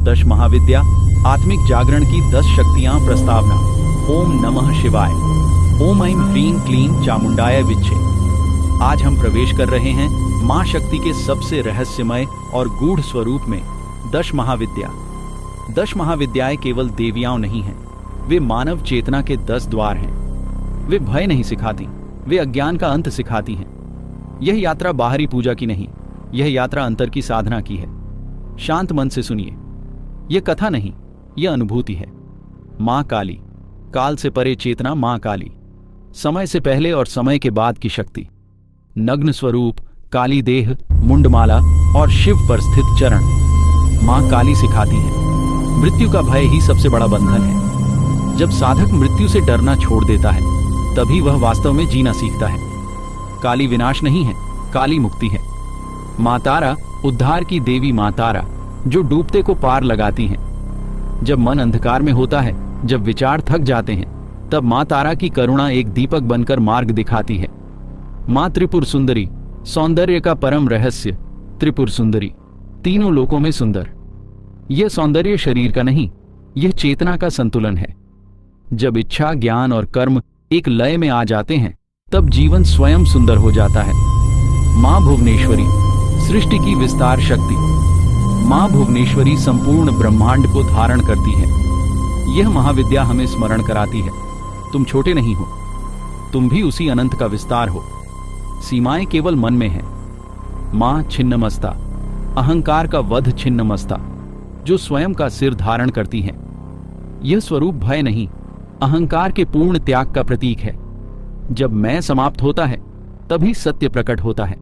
दश महाविद्या आत्मिक जागरण की 10 शक्तियां प्रस्तावना। ओम नमः शिवाय। ओम ऐं ह्रीं क्लीं चामुंडाय विच्चे। आज हम प्रवेश कर रहे हैं मां शक्ति के सबसे रहस्यमय और गूढ़ स्वरूप में, 10 महाविद्या। 10 महाविद्याएं केवल देवियां नहीं हैं, वे मानव चेतना के 10 द्वार हैं। वे भय नहीं सिखाती, वे अज्ञान का अंत सिखाती हैं। यह यात्रा बाहरी पूजा की नहीं, यह यात्रा अंतर की साधना की है। शांत मन से सुनिए, यह कथा नहीं, यह अनुभूति है। मां काली, काल से परे चेतना मां काली, समय से पहले और समय के बाद की शक्ति। नग्न स्वरूप, काली देह, मुंडमाला और शिव पर स्थित चरण। मां काली सिखाती है मृत्यु का भय ही सबसे बड़ा बंधन है। जब साधक मृत्यु से डरना छोड़ देता है, तभी वह वास्तव में जीना सीखता है। काली विनाश नहीं है, काली मुक्ति है। मां तारा, उद्धार की देवी मां तारा, जो डूबते को पार लगाती हैं। जब मन अंधकार में होता है, जब विचार थक जाते हैं, तब मां तारा की करुणा एक दीपक बनकर मार्ग दिखाती है। मां त्रिपुर सुंदरी, सौंदर्य का परम रहस्य। त्रिपुर सुंदरी, तीनों लोकों में सुंदर। यह सौंदर्य शरीर का नहीं, यह चेतना का संतुलन है। जब इच्छा, ज्ञान और कर्म एक लय में आ जाते हैं, तब जीवन स्वयं सुंदर हो जाता है। मां भुवनेश्वरी, सृष्टि की विस्तार शक्ति। मां भुवनेश्वरी संपूर्ण ब्रह्मांड को धारण करती है। यह महाविद्या हमें स्मरण कराती है, तुम छोटे नहीं हो, तुम भी उसी अनंत का विस्तार हो। सीमाएं केवल मन में हैं। मां छिन्नमस्ता, अहंकार का वध छिन्नमस्ता, जो स्वयं का सिर धारण करती है। यह स्वरूप भय नहीं, अहंकार के पूर्ण त्याग का प्रतीक है। जब मैं समाप्त होता है, तभी सत्य प्रकट होता है।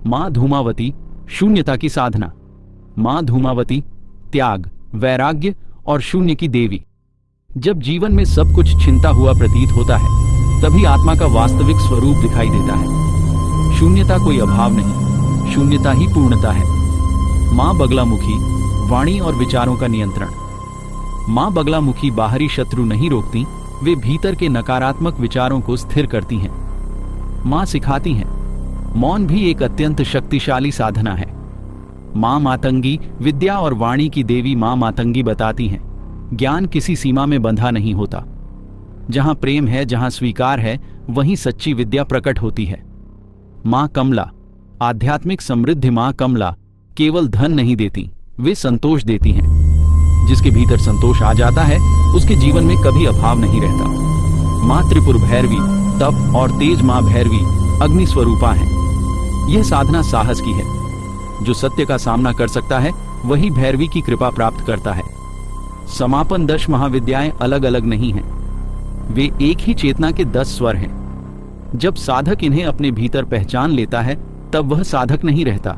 मां धूमावती, शून्यता की साधना। मां धूमावती, त्याग, वैराग्य और शून्य की देवी। जब जीवन में सब कुछ छिनता हुआ प्रतीत होता है, तभी आत्मा का वास्तविक स्वरूप दिखाई देता है। शून्यता कोई अभाव नहीं, शून्यता ही पूर्णता है। मां बगलामुखी, वाणी और विचारों का नियंत्रण। मां बगलामुखी बाहरी शत्रु नहीं रोकती, वे भीतर के नकारात्मक विचारों को स्थिर करती हैं। मां सिखाती हैं, मौन भी एक अत्यंत शक्तिशाली साधना है। मां मातंगी, विद्या और वाणी की देवी मां मातंगी बताती हैं, ज्ञान किसी सीमा में बंधा नहीं होता। जहां प्रेम है, जहां स्वीकार है, वहीं सच्ची विद्या प्रकट होती है। मां कमला, आध्यात्मिक समृद्धि। मां कमला केवल धन नहीं देती, वे संतोष देती हैं। जिसके भीतर संतोष आ जाता है, उसके जीवन में कभी अभाव नहीं रहता। मां त्रिपुर भैरवी, तप और तेज। मां भैरवी अग्नि स्वरूपा है। यह साधना साहस की है। जो सत्य का सामना कर सकता है, वही भैरवी की कृपा प्राप्त करता है। समापन 10 महाविद्याएं अलग अलग नहीं हैं, वे एक ही चेतना के 10 स्वर हैं। जब साधक इन्हें अपने भीतर पहचान लेता है, तब वह साधक नहीं रहता,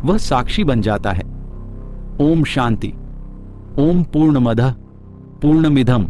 वह साक्षी बन जाता है। ओम शांति। ओम पूर्णमदः पूर्णमिदम्